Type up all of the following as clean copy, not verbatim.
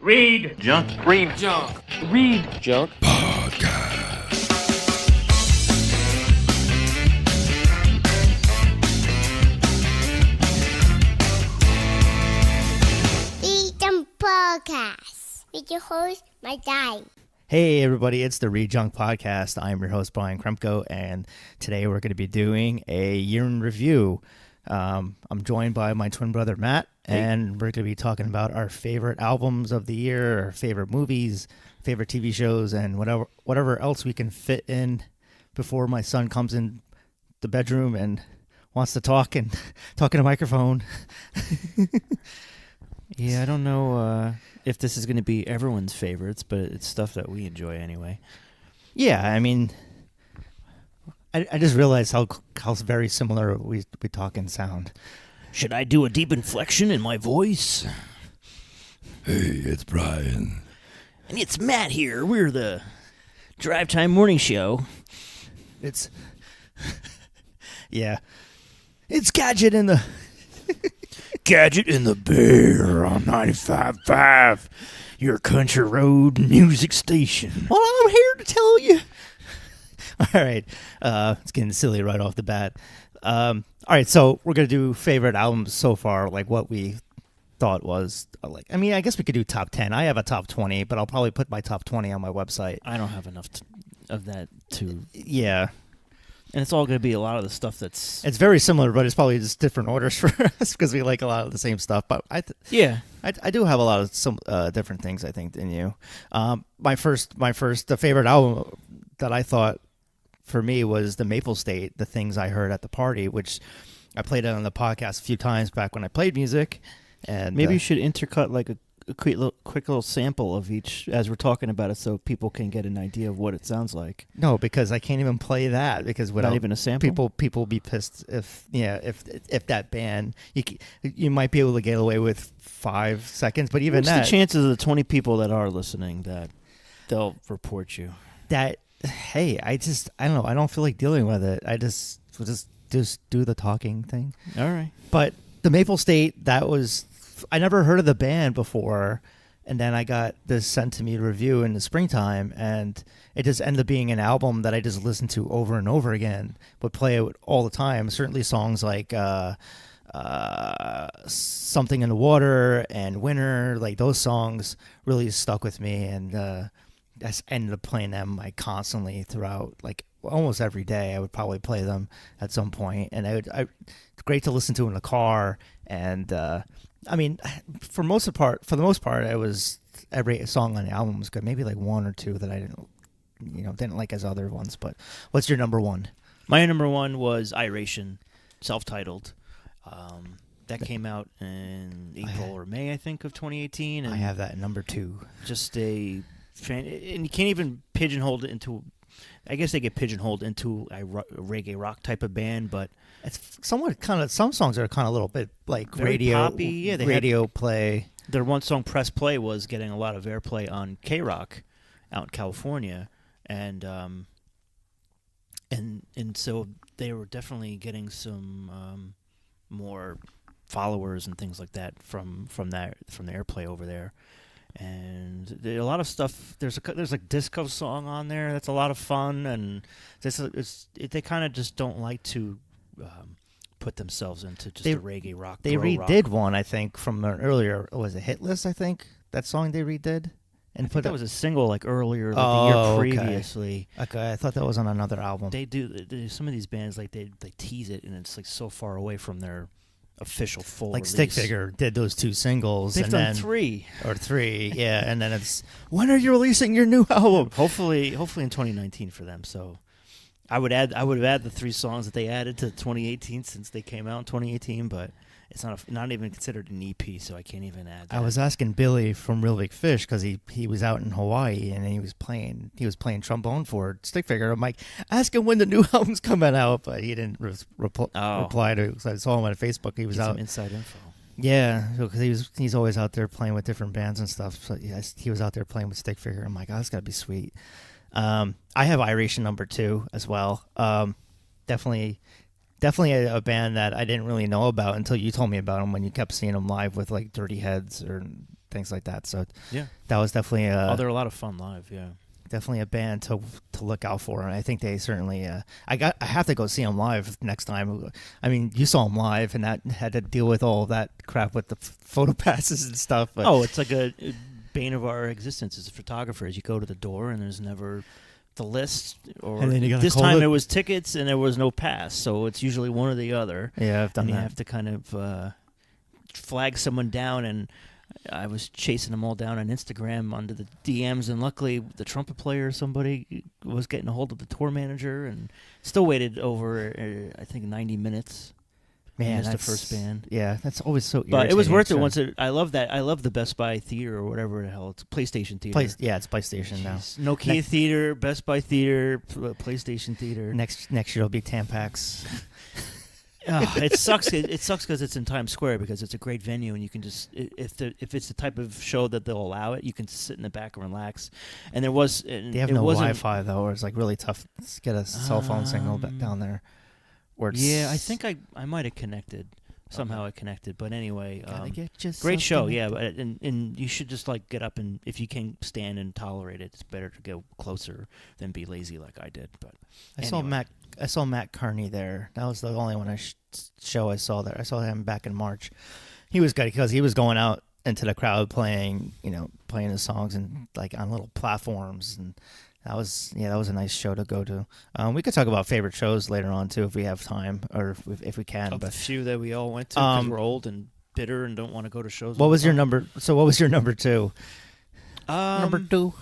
Read Junk. Read Junk. Read Junk Podcast. ReadJunk Podcast with your host, my guy. Hey everybody, it's the ReadJunk Podcast. I'm your host, Brian Kremko, and today we're going to be doing a year in review. I'm joined by my twin brother, Matt, and we're going to be talking about our favorite albums of the year, our favorite movies, favorite TV shows, and whatever else we can fit in before my son comes in the bedroom and wants to talk in a microphone. Yeah, I don't know if this is going to be everyone's favorites, but it's stuff that we enjoy anyway. Yeah, I mean, I just realized how very similar we talk and sound. Should I do a deep inflection in my voice? Hey, it's Brian. And it's Matt here. We're the Drive Time Morning Show. It's yeah, it's Gadget in the Gadget in the Bear on 95.5, your country road music station. Well, I'm here to tell you. All right, it's getting silly right off the bat. All right, so we're gonna do favorite albums so far, like what we thought was like. I mean, I guess we could do top 10. I have a top 20, but I'll probably put my top 20 on my website. I don't have enough of that to. Yeah. And it's all going to be a lot of the stuff that's... It's very similar, but it's probably just different orders for us because we like a lot of the same stuff. But I do have a lot of some different things, I think, than you. The favorite album that I thought for me was the Maple State, The Things I Heard at the Party, which I played it on the podcast a few times back when I played music. And maybe you should intercut like a quick little sample of each as we're talking about it, so people can get an idea of what it sounds like. No, because I can't even play that because without not even a sample. People be pissed if that band you might be able to get away with 5 seconds, but even what's the chances of the 20 people that are listening that they'll report you? I don't know. I don't feel like dealing with it. I just do the talking thing. All right, but the Maple State, I never heard of the band before, and then I got this sent to me to review in the springtime, and it just ended up being an album that I just listened to over and over again, would play it all the time. Certainly songs like Something in the Water and Winter, like those songs really stuck with me, and I ended up playing them like constantly throughout, like almost every day. I would probably play them at some point, and it's great to listen to in the car, and I mean, for the most part, it was every song on the album was good. Maybe like one or two that I didn't like as other ones. But what's your number one? My number one was Iration, self-titled. That came out in April or May, I think, of 2018. And I have that at number 2. Just and you can't even pigeonhole it into. I guess they get pigeonholed into a reggae rock type of band, but it's somewhat kind of. Some songs are kind of a little bit like very radio poppy. Yeah, radio play. Their one song, "Press Play," was getting a lot of airplay on K-Rock out in California, and so they were definitely getting some more followers and things like that from the airplay over there. And there a lot of stuff. There's like disco song on there that's a lot of fun, and they kind of just don't like to put themselves into just a reggae rock. They redid one, I think, from an earlier. Was it Hit List? I think that song they redid, and that was a single like earlier, like the year previously. Okay, I thought that was on another album. They do some of these bands like they tease it, and it's like so far away from their official full like release. Stick Figure did those 2 singles. They've and done then, 3, yeah, and then it's when are you releasing your new album? Hopefully in 2019 for them. So I would have added the 3 songs that they added to 2018 since they came out in 2018, but it's not even considered an EP, so I can't even add that. I was asking Billy from Real Big Fish because he was out in Hawaii and he was playing trombone for Stick Figure. I'm like, ask him when the new album's coming out, but he didn't reply to it. So I saw him on Facebook. He was out. Some inside info. Yeah, because he's always out there playing with different bands and stuff. So yes, he was out there playing with Stick Figure. I'm like, oh, that's gotta be sweet. I have Iration number 2 as well. Definitely a band that I didn't really know about until you told me about them when you kept seeing them live with like Dirty Heads or things like that. So Yeah. that was definitely They're a lot of fun live. Yeah. definitely a band to look out for. And I think they certainly. I have to go see them live next time. I mean, you saw them live, and that had to deal with all that crap with the photo passes and stuff. But It's like a bane of our existence as photographers. You go to the door, and there's never the list, or And then you gotta this call time it- there was tickets and there was no pass, so it's usually one or the other. yeah, I've done And you that. have to kind of flag someone down, and I was chasing them all down on Instagram under the DMs, and luckily the trumpet player, somebody was getting a hold of the tour manager, and still waited over I think 90 minutes. Man, missed the that's- first band. Yeah, that's always so. But it was irritating, worth it so- once. I love that. I love the Best Buy Theater or whatever the hell. It's PlayStation Theater. It's PlayStation now. Jeez. Nokia Theater, Best Buy Theater, PlayStation Theater. Next year it'll be Tampax. It sucks. It sucks because it's in Times Square, because it's a great venue, and you can just if it's the type of show that they'll allow it, you can sit in the back and relax. And there was They have no Wi-Fi though, or it's like really tough to get a cell phone signal down there. Where it's, Yeah, I think I might have connected. Somehow I connected, but anyway, gotta get just great show, something. yeah. But and you should just like get up, and if you can stand and tolerate it, it's better to go closer than be lazy like I did. But I saw anyway. Matt Carney there. That was the only one show I saw there. I saw him back in March. He was good because he was going out into the crowd playing his songs and like on little platforms, and that was a nice show to go to. We could talk about favorite shows later on too if we have time, or if we can. Of the But few that we all went to, because we're old and bitter and don't want to go to shows. what all was the your time. number? So what was your number two? Number Um, two.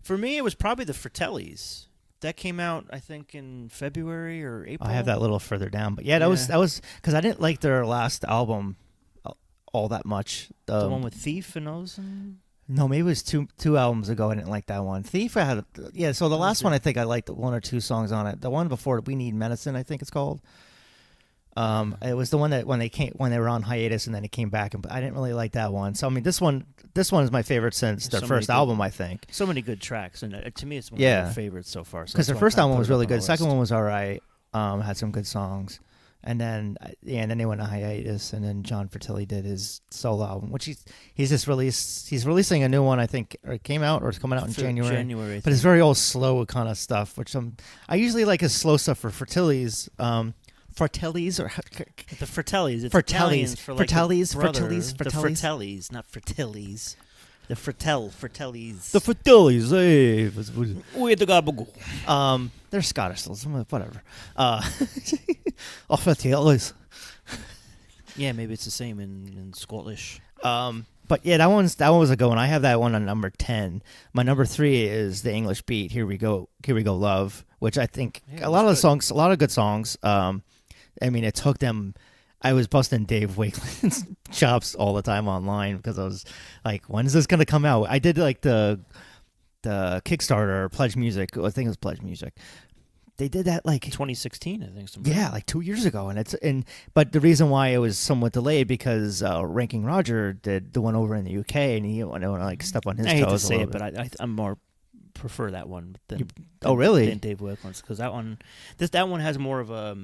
For me, it was probably the Fratellis. That came out, I think, in February or April. I have that a little further down, but yeah, that was because I didn't like their last album all that much. The one with Thief and those. No, maybe it was two albums ago. I didn't like that one. Thief, I had So the last one, I think I liked one or two songs on it. The one before, We Need Medicine, I think it's called. It was the one that when they were on hiatus and then it came back, and I didn't really like that one. So I mean, this one is my favorite since their So first many good- album, I think. So many good tracks, and to me, it's one Yeah. of my favorites so far. Because their that's why I first kinda album put was it up really on good. the Second list. one was all right. Had some good songs. And then then they went on hiatus, and then John Fratelli did his solo album, which he's just released. He's releasing a new one, I think, or it came out or it's coming out in January. January, I But it's think. very old, slow kind of stuff, which I usually like his slow stuff for Fratelli's. Fratelli's or The Fratellis. It's Fratellis. Italian for like Fratellis, the brother. Fratellis, The Fratellis. Fratellis, not Fratellis. The Fratellis. the Fratellis. Hey, With the gabagool. they're Scottish, so whatever. Fratellis. Yeah, maybe it's the same in Scottish. But yeah, that one was a good one. I have that one on number 10. My number 3 is the English Beat. Here we go, love, which I think Yeah, a lot of the that's songs, a lot of good songs. I mean, it took them. I was busting Dave Wakeland's chops all the time online because I was like, "When is this gonna come out?" I did like the Kickstarter, Pledge Music. I think it was Pledge Music. They did that like 2016, I think. yeah, like 2 years ago, but the reason why it was somewhat delayed because Ranking Roger did the one over in the UK, and he didn't want to like step on his I hate to toes. say a it, little but bit. I'm more prefer that one than. Oh, really? Than Dave Wickland's, because that one has more of a.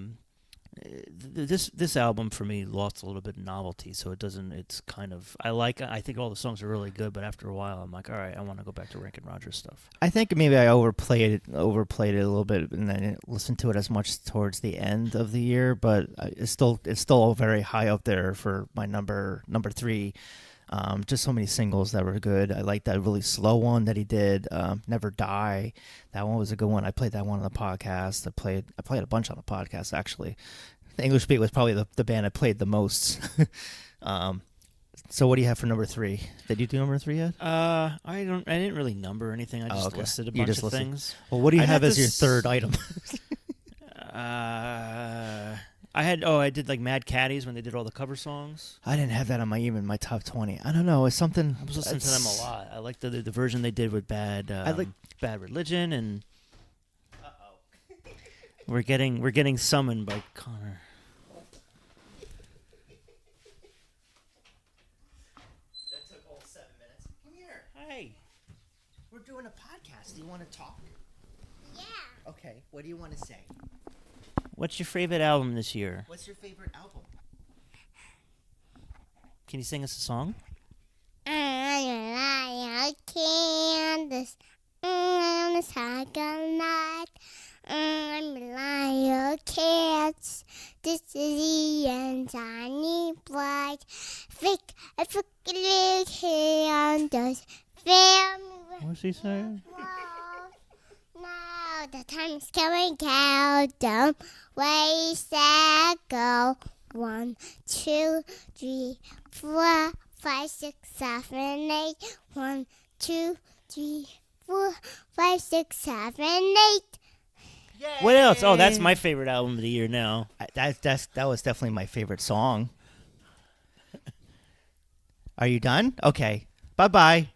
This album for me lost a little bit of novelty, so it doesn't. It's kind of I think all the songs are really good, but after a while, I'm like, all right, I want to go back to Rankin Rogers stuff. I think maybe I overplayed it a little bit, and I didn't listen to it as much towards the end of the year. But it's still very high up there for my number 3. Just so many singles that were good. I like that really slow one that he did, Never Die. That one was a good one. I played that one on the podcast. I played a bunch on the podcast, actually. The English Beat was probably the band I played the most. So what do you have for number 3? Did you do number 3 yet? I didn't really number anything. I just okay. listed a You bunch just of listed- things. Well, what do you I'd have have as to your third item? I did like Mad Caddies when they did all the cover songs. I didn't have that on my top 20. I don't know. It's something. I was listening to them a lot. I like the version they did with Bad Religion, and we're getting summoned by Connor. That took all 7 minutes. Come here. Hey, We're doing a podcast. Do you want to talk? Yeah. Okay. What do you want to say? what's your favorite album this year? What's your favorite album? Can you sing us a song? a canvas. On a cycle night. I'm lion cats. This is the end. I need bright. Thick, a little candles. What's he saying? Now the time's coming countdown. Ways that go. 1, 2, 3, 4, 5, 6, 7, 8. 1, 2, 3, 4, 5, 6, 7, 8. What else? Oh, that's my favorite album of the year now. That was definitely my favorite song. Are you done? Okay. Bye-bye.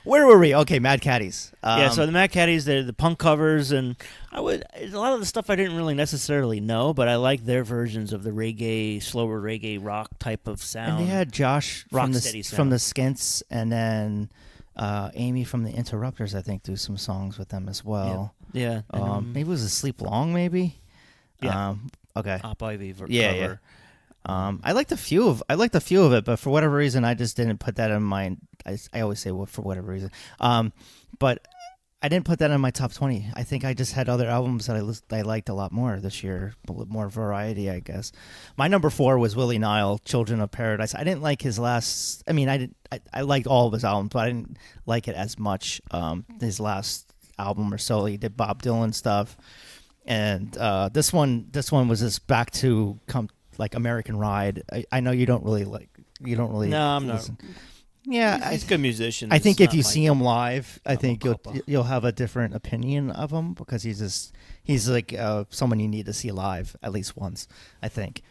Where were we? Okay, Mad Caddies. So the Mad Caddies, they're the punk covers, and a lot of the stuff I didn't really necessarily know, but I like their versions of the reggae, slower reggae rock type of sound. And they had Josh from the sound. Skints, and then Amy from the Interrupters, I think, do some songs with them as well. Yeah. Maybe it was Asleep Long, maybe? Yeah. Okay. Op Ivy cover. Yeah. I liked a few of it, but for whatever reason, I just didn't put that in my. I always say for whatever reason, but I didn't put that in my top 20. I think I just had other albums that I liked a lot more this year, a little more variety, I guess. My number 4 was Willie Nile, Children of Paradise. I didn't like his last. I mean, I liked all of his albums, but I didn't like it as much. His last album or so, he did Bob Dylan stuff, and this one was just back to like American Ride. I know you don't really like. You don't really. No, I'm listen. not. Yeah, he's a good musician. I think It's if not you my- see him live, I I'm think a you'll have a different opinion of him because he's like someone you need to see live at least once. I think.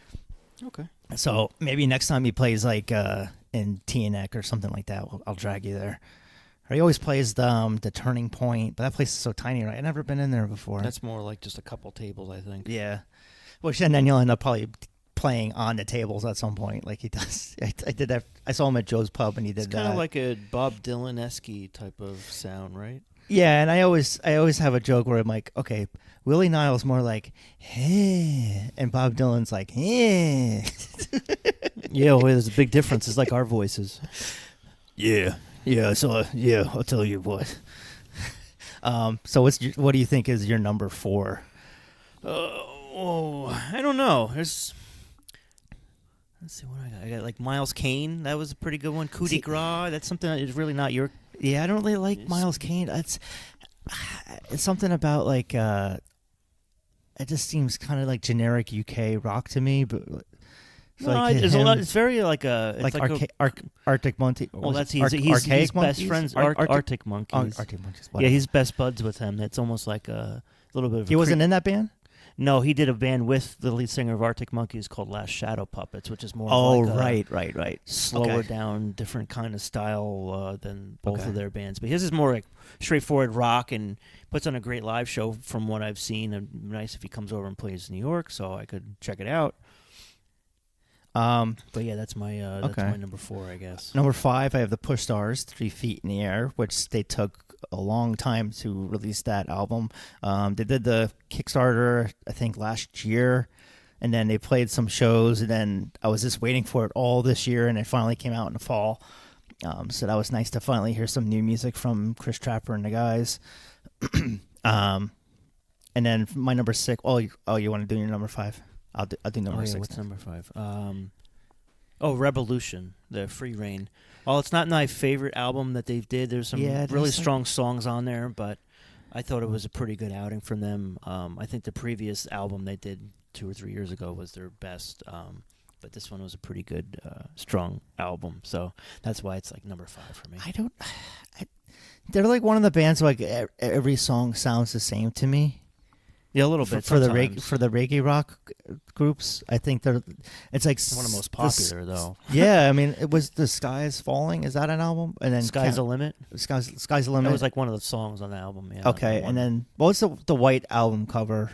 Okay. So maybe next time he plays like in TNEC or something like that, I'll drag you there. Or he always plays the Turning Point, but that place is so tiny, right? I've never been in there before. That's more like just a couple tables, I think. Yeah. And then you'll end up probably playing on the tables at some point, like he does. I did that. I saw him at Joe's Pub, and he did It's that. kind of like a Bob Dylan-esque type of sound, right? Yeah, and I always have a joke where I'm like, okay, Willie Nile's more like, hey, and Bob Dylan's like, hey. Yeah, well, there's a big difference. It's like our voices. Yeah. So I'll tell you what. So what do you think is your number 4? I don't know. Let's see what I got. I got like Miles Kane. That was a pretty good one. Coup de Grace. That's something that is really not your. Yeah, I don't really like Miles Kane. It's something about like it just seems kind of like generic UK rock to me, but it's like there's him, a lot. It's very like a it's Arctic Monkey. well, that's he's best Monkeys? friends. Arctic Monkeys. Arctic Monkeys. Yeah, he's best buds with him. It's almost like a little bit of. He wasn't in that band. No, he did a band with the lead singer of Arctic Monkeys called Last Shadow Puppets, which is more right. slower down, different kind of style than both of their bands. But his is more like straightforward rock and puts on a great live show from what I've seen. And nice if he comes over and plays New York, so I could check it out. But yeah, that's my number 4, I guess. Number 5, I have the Push Stars, 3 Feet in the Air, which they took a long time to release that album. They did the Kickstarter, I think, last year, and then they played some shows, and then I was just waiting for it all this year, and it finally came out in the fall. So that was nice to finally hear some new music from Chris Trapper and the guys. And then my number 6. You want to do your number 5? I'll do number 6. What's number 5? Revolution, the Free Reign. Well, it's not my favorite album that they've did. There's some really strong songs on there, but I thought it was a pretty good outing from them. I think the previous album they did 2 or 3 years ago was their best, but this one was a pretty good, strong album. So that's why it's like number 5 for me. They're like one of the bands where like every song sounds the same to me. Yeah, a little bit for the reggae rock groups. I think it's like one of the most popular though. Yeah, I mean, it was The Sky Is Falling. Is that an album? And then Sky's the Limit. Sky's the Limit. That was like one of the songs on the album. Yeah. Okay, and then what's the white album cover?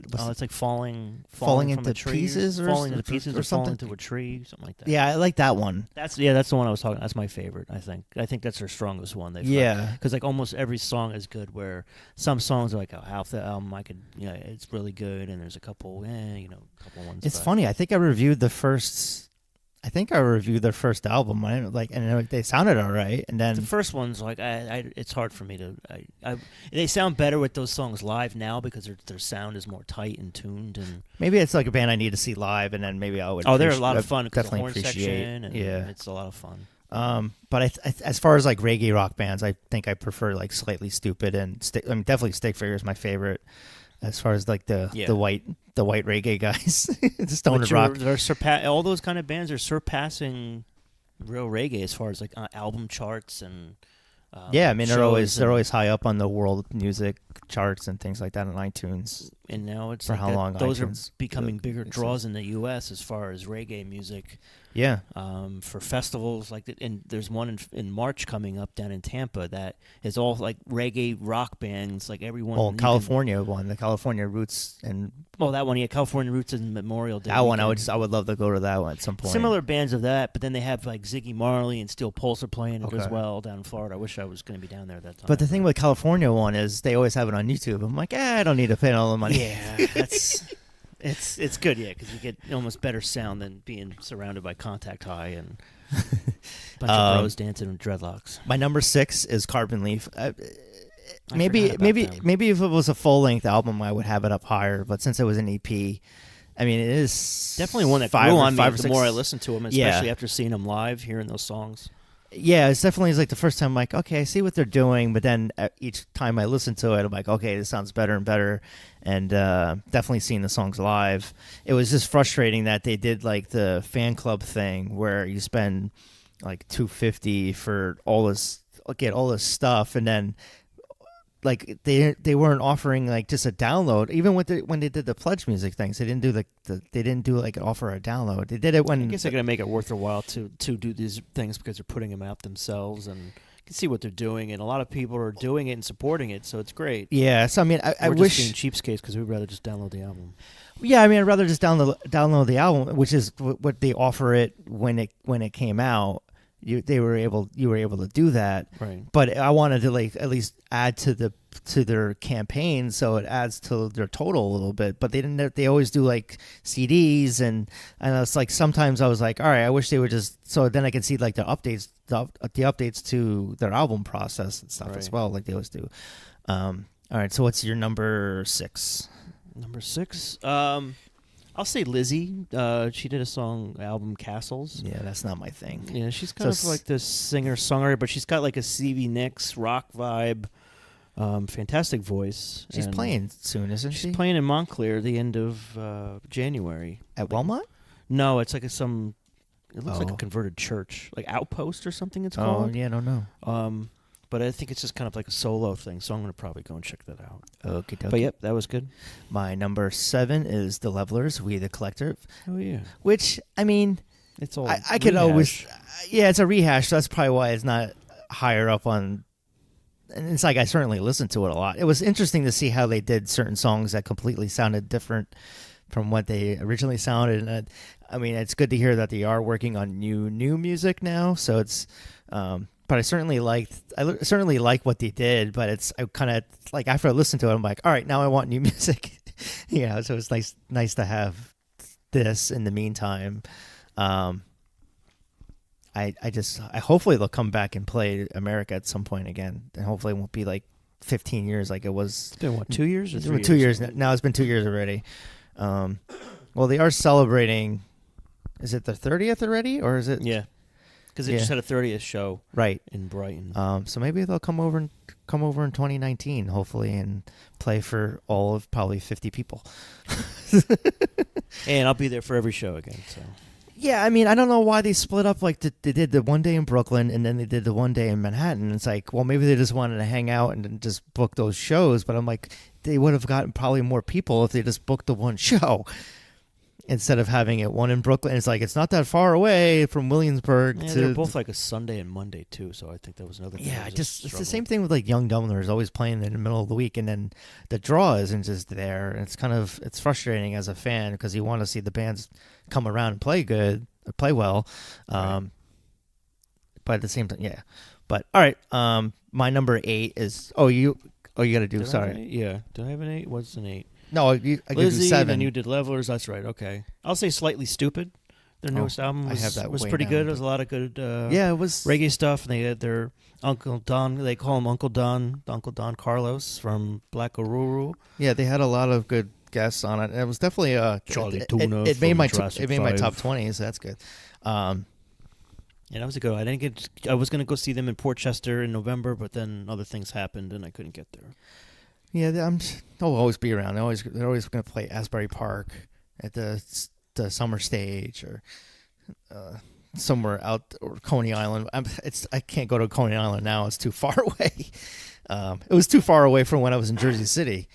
It's like falling into from a tree, pieces, falling into pieces, or something, falling into a tree, something like that. Yeah, I like that one. That's the one I was talking. That's my favorite. I think that's their strongest one. Because like almost every song is good. Where some songs are like half the album it's really good, and there's a couple, couple ones. It's funny. I think I reviewed the first I think I reviewed their first album. I didn't and they sounded all right. And then The first one's like it's hard for me to. They sound better with those songs live now because their sound is more tight and tuned and. maybe it's like a band I need to see live, and then maybe I would. Oh, they're a lot of fun. 'Cause the Definitely horn appreciate. section and Yeah, it's a lot of fun. but as far as like reggae rock bands, I think I prefer like Slightly Stupid and definitely Stick Figure is my favorite. As far as like the white reggae guys, the stoner rock. They're all those kind of bands are surpassing real reggae as far as like album charts and. Yeah, I mean they're shows always high up on the world music charts and things like that on iTunes. and now it's For like how long those iTunes are becoming bigger exists. draws in the U.S. as far as reggae music. Yeah, For festivals like that, and there's one in March coming up down in Tampa that is all like reggae rock bands, like everyone. well, California one, the California Roots, and That one, yeah, California Roots and Memorial Day. that one weekend. I would love to go to that one at some point. Similar bands of that, but then they have like Ziggy Marley and Steel Pulse are playing it as Okay. well down in Florida. I wish I was going to be down there that time. But the thing with California one is they always have it on YouTube. I'm like, I don't need to pay all the money. yeah, that's. It's good, yeah, because you get almost better sound than being surrounded by contact high and a bunch of bros dancing with dreadlocks. My number 6 is Carbon Leaf. I Maybe forgot about them. maybe if it was a full length album, I would have it up higher. But since it was an EP, I mean, it is Definitely one that five grew or on me five or the six- more I listened to them, Yeah. especially after seeing them live, hearing those songs. Yeah, it's definitely like the first time I'm like, okay, I see what they're doing, but then each time I listen to it, I'm like, okay, this sounds better and better, and definitely seeing the songs live. It was just frustrating that they did like the fan club thing where you spend like $250 for get all this stuff, and then like they weren't offering like just a download. Even when they did the pledge music things, they didn't do they didn't do like offer a download. They did it when I guess they're going to make it worth their while to do these things because they're putting them out themselves and you can see what they're doing. And a lot of people are doing it and supporting it, so it's great. yeah. So I mean, I We're wish just being cheapskates because we'd rather just download the album. Yeah, I mean, I'd rather just download the album, which is what they offer it when it came out. You were able to do that, Right. but I wanted to like at least add to their campaign, so it adds to their total a little bit. But they didn't. They always do like CDs, and it's like sometimes I was like, all right, I wish they would just so then I can see like the updates to their album process and stuff as Right. well, like they always do. All right, so what's your number 6? Number 6, I'll say Lizzie. She did a album Castles. Yeah, that's not my thing. Yeah, she's kind of like this singer-songwriter, but she's got like a Stevie Nicks rock vibe. Fantastic voice. She's and playing soon, isn't she? She's playing in Montclair the end of January. At Walmart? No, it's like it looks like a Oh. converted church, like Outpost or something it's Oh, called. yeah, I don't know. But I think it's just kind of like a solo thing, so I'm going to probably go and check that out. Okay, But yep, that was good. My number 7 is The Levelers, We the Collective, Oh, yeah. which, I mean, It's all I could always... rehash. Yeah, it's a rehash, so that's probably why it's not higher up on... And it's like I certainly listened to it a lot. It was interesting to see how they did certain songs that completely sounded different from what they originally sounded. And I mean, it's good to hear that they are working on new music now, so it's... but I certainly like what they did, but I kind of like after I listened to it, I'm like, all right, now I want new music. So it's nice to have this in the meantime. I hopefully they'll come back and play America at some point again, and hopefully it won't be like 15 years like it was. It's been, what, 2 years? Or It's 3 been 2 years now. It's been 2 years already. Well, they are celebrating. Is it the 30th already, or is it? Yeah. Because they Yeah. just had a 30th show Right. in Brighton. So maybe they'll come over in 2019, hopefully, and play for all of probably 50 people. And I'll be there for every show again. So Yeah, I mean, I don't know why they split up. Like they did the one day in Brooklyn, and then they did the one day in Manhattan. It's like, well, maybe they just wanted to hang out and then just book those shows. But I'm like, they would have gotten probably more people if they just booked the one show instead of having it one in Brooklyn. It's like it's not that far away from Williamsburg. yeah, they're both like a Sunday and Monday too. So I think that was another thing. Yeah, that was a just it's the struggle. same thing with like Young Dumblers always playing in the middle of the week, and then the draw isn't just there. It's frustrating as a fan because you want to see the bands come around and play play well, Right. but at the same time, yeah. But all right, my number 8 is you got to do. Did I have Sorry, an 8? Yeah. Did I have an 8? What's an 8? no, I give you Lizzie, 7. then you did Levelers. That's right. Okay. I'll say Slightly Stupid. Their newest album I have that was way pretty down, good. but- There was a lot of good Yeah, it was reggae stuff. And they had their Uncle Don. They call him Uncle Don Carlos from Black Oruru. Yeah, they had a lot of good guests on it. And it was definitely Charlie it, Tuna it made from my Jurassic it made my 5. top 20, so that's good. Yeah, that was a good. I was gonna go see them in Port Chester in November, but then other things happened and I couldn't get there. Yeah, they'll always be around. They're always going to play Asbury Park at the summer stage or somewhere out or Coney Island. I can't go to Coney Island now. It's too far away. It was too far away from when I was in Jersey City.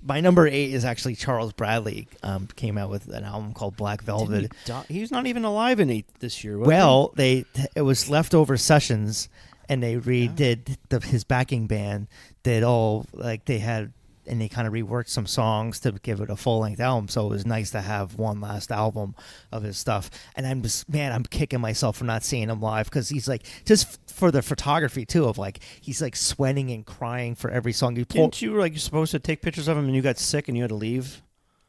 My number 8 is actually Charles Bradley. Came out with an album called Black Velvet. He's not even alive in this year. Was Well, it was leftover sessions, and they redid his backing band. Did all like they had, and they kind of reworked some songs to give it a full length album. So it was nice to have one last album of his stuff. And I'm kicking myself for not seeing him live because he's like just for the photography too of like he's like sweating and crying for every song he pulled. Didn't you you're supposed to take pictures of him and you got sick and you had to leave?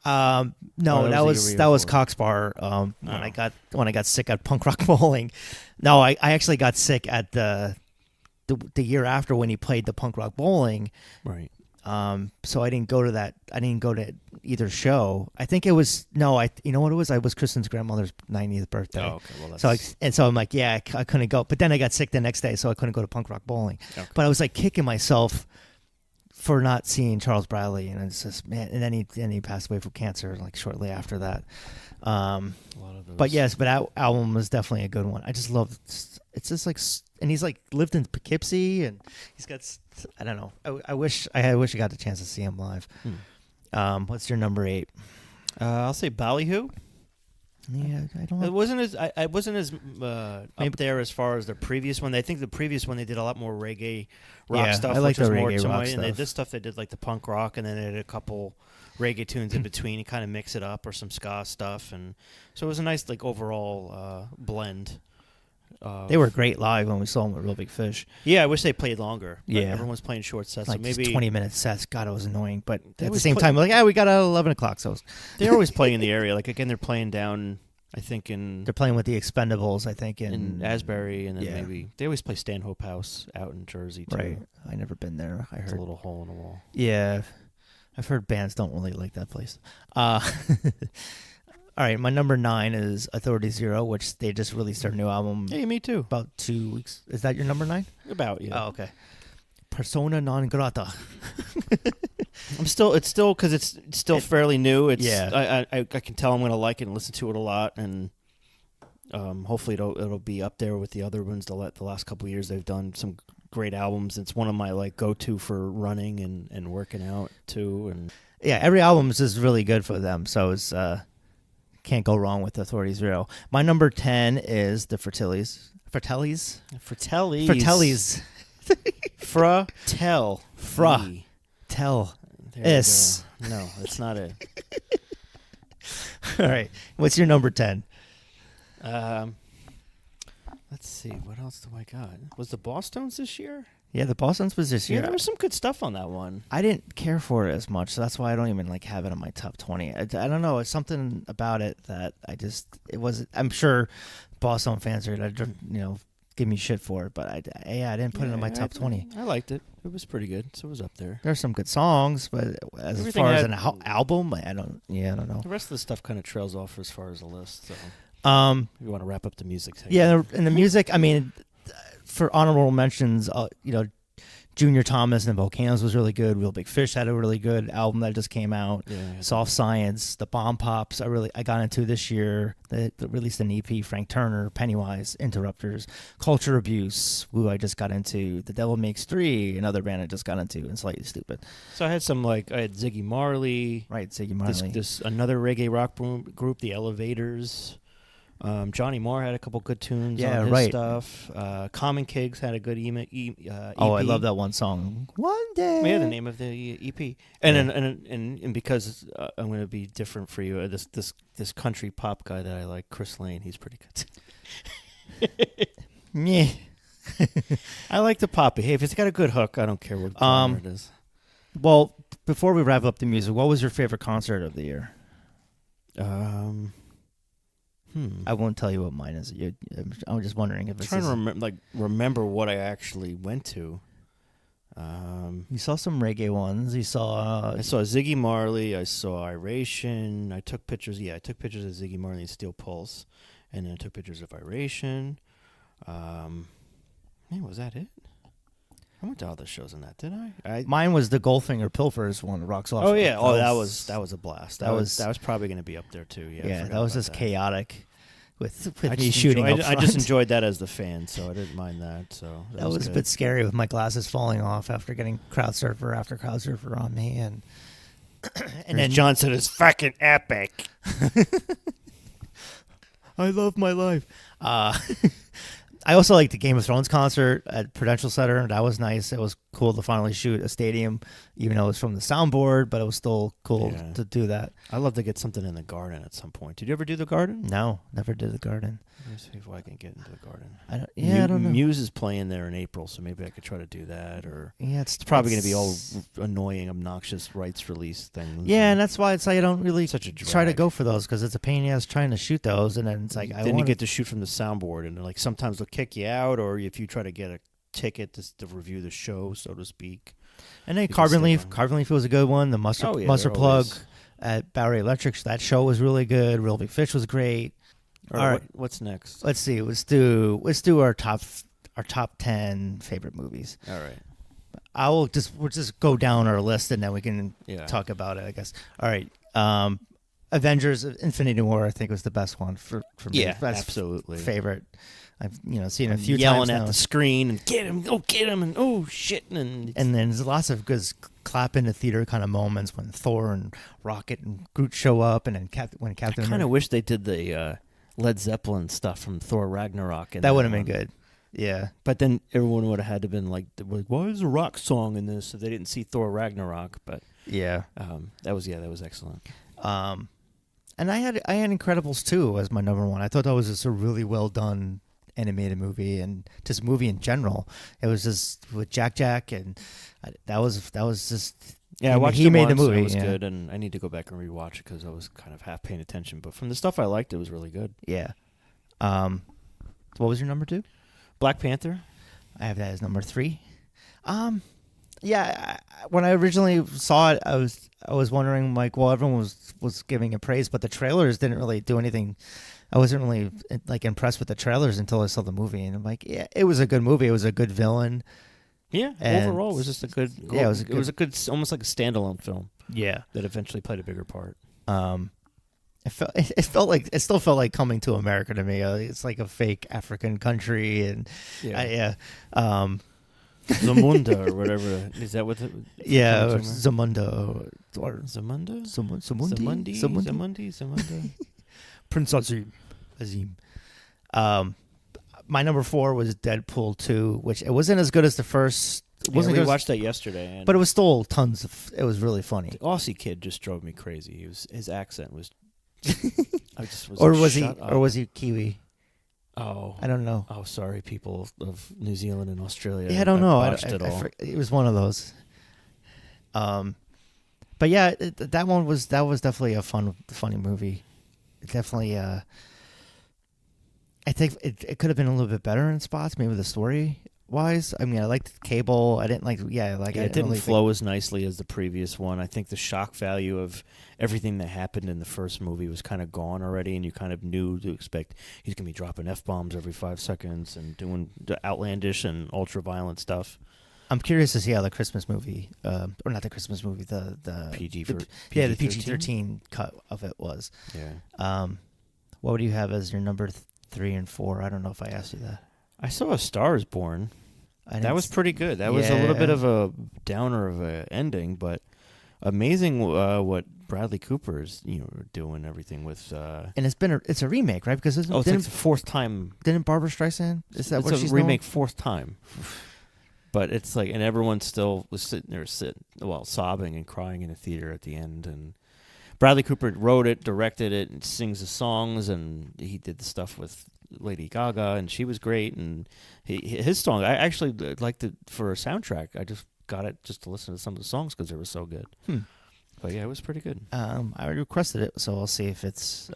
No, Oh, that was Coxbar. When I got sick at Punk Rock Bowling. No, I actually got sick at the year after when he played the Punk Rock Bowling. Right. So I didn't go to that. I didn't go to either show. I think it was you know what it was? I was Kristen's grandmother's 90th birthday. Oh, okay. Well, that's... So I'm like, yeah, I couldn't go. But then I got sick the next day, so I couldn't go to Punk Rock Bowling. Okay. But I was like kicking myself for not seeing Charles Bradley, and it's just man. And then he passed away from cancer like shortly after that. a lot of those. But yes, that album was definitely a good one. I just love. It's just like, and he's like lived in Poughkeepsie, and he's got. I don't know. I wish I got the chance to see him live. What's your number 8? I'll say Ballyhoo. Yeah, I don't. It wasn't as I wasn't as up there as far as the previous one. I think the previous one they did a lot more reggae rock stuff. I like which the was more reggae to rock my, stuff. And this stuff they did like the punk rock, and then they did a couple reggae tunes in between to kind of mix it up, or some ska stuff, and so it was a nice like overall blend. They were great live when we saw them at Real Big Fish. Yeah, I wish they played longer. Yeah. Everyone's playing short sets, Like so maybe 20-minute sets. God, it was annoying. But They at the always same time, like, we got out at 11 o'clock, so they're always playing in the area. Like again, they're playing down. I think in they're playing with the Expendables. I think in Asbury, and then yeah. maybe they always play Stanhope House out in Jersey too. right. I never been there. I It's heard a little hole in the wall. Yeah, I've heard bands don't really like that place. All right, my number 9 is Authority Zero, which they just released their new album Hey, me too. about 2 weeks. Is that your number 9? About yeah. Oh, okay. Persona non grata. It's still because it's still fairly new. It's Yeah. I can tell I'm gonna like it and listen to it a lot, and hopefully it'll be up there with the other ones. The last couple of years they've done some great albums. It's one of my like go to for running and working out too. And Yeah, every album is just really good for them. So it's can't go wrong with Authority Zero. My number 10 is the Fratellis. Fratellis. Fratellis. Fratel. Tell. There you Is. go. No, it's not it. All right. What's your number 10? Let's see. What else do I got? Was the Boston's this year? Yeah, the Boston's was this Yeah, year. there was some good stuff on that one. I didn't care for it as much, so that's why I don't even like have it in my top 20. I don't know. It's something about it that it wasn't. I'm sure Boston fans are gonna, give me shit for it, but I didn't put it in my top 20. I liked it. It was pretty good, so it was up there. There's some good songs, but as Everything far as had- an album, I don't know. The rest of the stuff kind of trails off as far as the list. So if you want to wrap up the music section. Yeah, and the music. I mean, for honorable mentions, Junior Thomas and the Volcanoes was really good. Real Big Fish had a really good album that just came out. Yeah. Soft Science, the Bomb Pops. I got into this year. They released an EP. Frank Turner, Pennywise, Interrupters, Culture Abuse. Who I just got into. The Devil Makes 3, another band I just got into, and Slightly Stupid. So I had I had Ziggy Marley. Right, Ziggy Marley. This another reggae rock group, The Elevators. Johnny Marr had a couple good tunes on his stuff. Common Kigs had a good EP. Oh, I love that one song. One day. Yeah, the name of the EP. And because I'm going to be different for you, this country pop guy that I like, Chris Lane, he's pretty good. Yeah. I like the pop. Hey, if it's got a good hook, I don't care what genre it is. Well, before we wrap up the music, what was your favorite concert of the year? I won't tell you what mine is. I'm just wondering if I'm it's trying to remember what I actually went to. You saw some reggae ones. You saw. I saw Ziggy Marley. I saw Iration. I took pictures. Yeah, I took pictures of Ziggy Marley and Steel Pulse, and then I took pictures of Iration. Man, was that it? I went to all the shows in that, did I? Mine was the Goldfinger Pilfers one. Rocks off. Oh yeah. Oh, that was a blast. That was was probably going to be up there too. Yeah. Yeah, that was just chaotic. With I me just shooting enjoyed, up I just front. enjoyed that as the fan, so I didn't mind that. So that was a good. bit scary with my glasses falling off after getting crowd surfer after crowd surfer on me, and then John said it's fucking epic. I love my life. I also liked the Game of Thrones concert at Prudential Center. That was nice. It was cool to finally shoot a stadium, even though it was from the soundboard, but it was still cool to do that. I'd love to get something in the Garden at some point. Did you ever do the Garden? No, never did the Garden. Let me see if I can get into the Garden. I don't know. Muse is playing there in April, so maybe I could try to do that. Or it's probably going to be all annoying, obnoxious rights release things. Yeah, and that's why it's like I don't really such a try to drag. go for those because it's a pain in the ass trying to shoot those, and then it's like then you get to shoot from the soundboard, and like sometimes they'll kick you out, or if you try to get a ticket to review the show, so to speak. And then Carbon Leaf was a good one. The Mustard Plug always... at Bowery Electric, that show was really good. Real Big Fish was great. All right, what's next? Let's see. Let's do our top 10 favorite movies. All right. We'll just go down our list and then we can talk about it, I guess. All right. Avengers Infinity War I think was the best one for me. Yeah, That's absolutely. Favorite. I've seen it a few yelling times at now. the screen and get him, and oh shit, and then there's lots of good clap in the theater kind of moments when Thor and Rocket and Groot show up, and then when Captain. I kind of wish they did the Led Zeppelin stuff from Thor Ragnarok. That would have been good. Yeah, but then everyone would have had to been like, "Why is a rock song in this?" If they didn't see Thor Ragnarok, but yeah, that was excellent. And I had Incredibles 2 as my number one. I thought that was just a really well done animated movie, and just movie in general. It was just with Jack, and that was just. Yeah, I watched he it made once, the movie. And it was yeah. good, and I need to go back and rewatch it because I was kind of half paying attention. But from the stuff I liked, it was really good. Yeah. What was your number 2? Black Panther. I have that as number 3. Yeah. When I originally saw it, I was wondering like, well, everyone was giving it praise, but the trailers didn't really do anything. I wasn't really like impressed with the trailers until I saw the movie, and I'm like, yeah, it was a good movie. It was a good villain. Yeah, and overall, it was just a good. Yeah, it was a good, almost like a standalone film. Yeah, that eventually played a bigger part. It still felt like Coming to America to me. It's like a fake African country, and Zamunda or whatever. Is that what? Yeah, or Zamunda or Zamunda. Zamunda. Prince Azim. My number 4 was Deadpool 2, which it wasn't as good as the first. We watched that yesterday, but it was still tons of. It was really funny. The Aussie kid just drove me crazy. His accent was. I just was. Or was he Kiwi? Oh, I don't know. Oh, sorry, people of New Zealand and Australia. Yeah, I don't know. It it was one of those. But yeah, that was definitely a funny movie. It definitely. I think it could have been a little bit better in spots, maybe the story wise. I mean, I liked Cable. I didn't like. Yeah, like it didn't flow as nicely as the previous one. I think the shock value of everything that happened in the first movie was kind of gone already, and you kind of knew to expect he's gonna be dropping F-bombs every 5 seconds and doing the outlandish and ultra violent stuff. I'm curious to see how the Christmas movie, or not the Christmas movie, the PG-13? The PG-13 cut of it was. Yeah. What would you have as your number 3 and 4? I don't know if I asked you that. I saw A Star Is Born. That was pretty good. That was a little bit of a downer of an ending, but amazing what Bradley Cooper is doing everything with. And it's a remake, right? Because it's like the 4th time. Didn't Barbara Streisand? Is that what she's remake known? 4th time? But it's like, and everyone still was sitting there, sobbing and crying in a theater at the end. And Bradley Cooper wrote it, directed it, and sings the songs, and he did the stuff with Lady Gaga, and she was great. And his song, I actually liked it for a soundtrack. I just got it just to listen to some of the songs because they were so good. But yeah, it was pretty good. I requested it, so I'll see if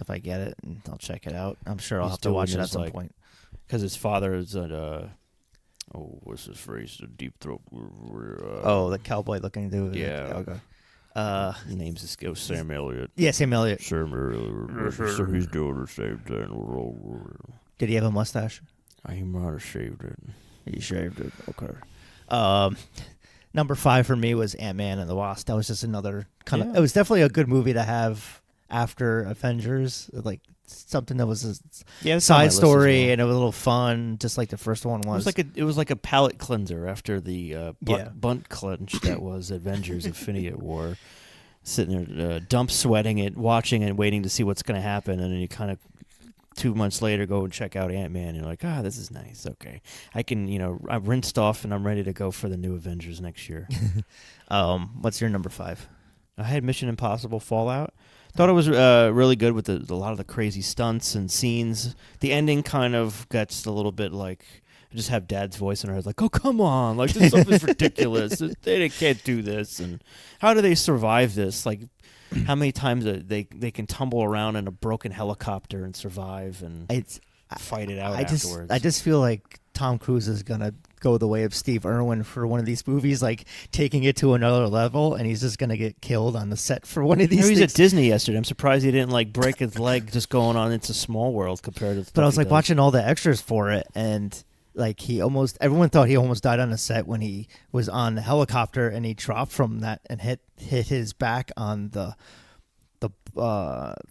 I get it, and I'll check it out. I'm sure I'll have to watch it at some point. Because his father is at what's his phrase? The deep throat. The cowboy-looking dude. Yeah. Okay. His name's Sam Elliott. Yeah, Sam Elliott. Sam Elliott. So he's doing the same thing. Did he have a mustache? He might have shaved it. He shaved it. Okay. Number 5 for me was Ant-Man and the Wasp. That was just another kind of. It was definitely a good movie to have after Avengers, like something that was a side story and it was a little fun, just like the first one was. It was like a palate cleanser after the bunt clench that was Avengers: Infinity War. Sitting there, dump sweating it, watching and waiting to see what's going to happen, and then you kind of 2 months later go and check out Ant-Man, and you're like, this is nice. Okay, I can, I'm rinsed off and I'm ready to go for the new Avengers next year. What's your number 5? I had Mission Impossible Fallout. Thought it was really good with a lot of the crazy stunts and scenes. The ending kind of gets a little bit like, I just have Dad's voice in her head, like, oh, come on, like, this stuff is ridiculous. They can't do this. And how do they survive this? Like, how many times they can tumble around in a broken helicopter and survive and fight it out afterwards? I just feel like Tom Cruise is going to go the way of Steve Irwin for one of these movies, like taking it to another level, and he's just going to get killed on the set for one of these things. He was at Disney yesterday. I'm surprised he didn't like break his leg just going on It's a Small World compared to But I was like watching all the extras for it, and like everyone thought he almost died on the set when he was on the helicopter and he dropped from that and hit his back on the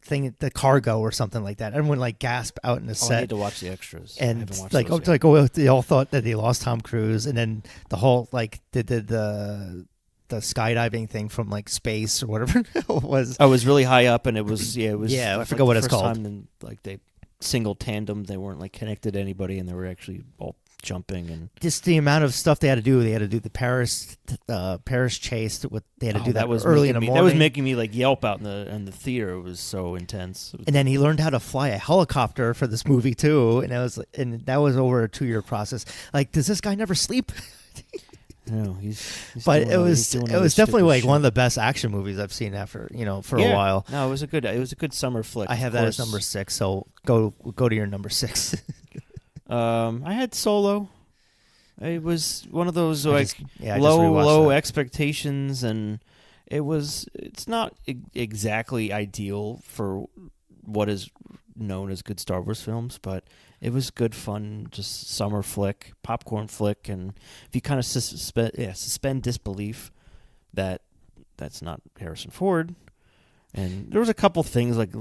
thing, the cargo or something like that. Everyone like gasped out in the set. I need to watch the extras. And they all thought that they lost Tom Cruise, and then the whole like the skydiving thing from like space or whatever it was. I was really high up, and it was I forgot what it's called. Time like they single tandem, they weren't like connected to anybody, and they were actually all jumping and just the amount of stuff they had to do. They had to do the Paris chase. They had to do that was early in the morning. That was making me like yelp out in the theater. It was so intense. And then he learned how to fly a helicopter for this movie too. And that was over a 2-year process. Like, does this guy never sleep? No, but it was definitely like one of the best action movies I've seen after for a while. No, it was a good summer flick. I have that as number 6. So go to your number 6. I had Solo. It was one of those low expectations, and it's not exactly ideal for what is known as good Star Wars films, but it was good fun, just summer flick, popcorn flick, and if you kind of suspend disbelief that that's not Harrison Ford. And there was a couple things like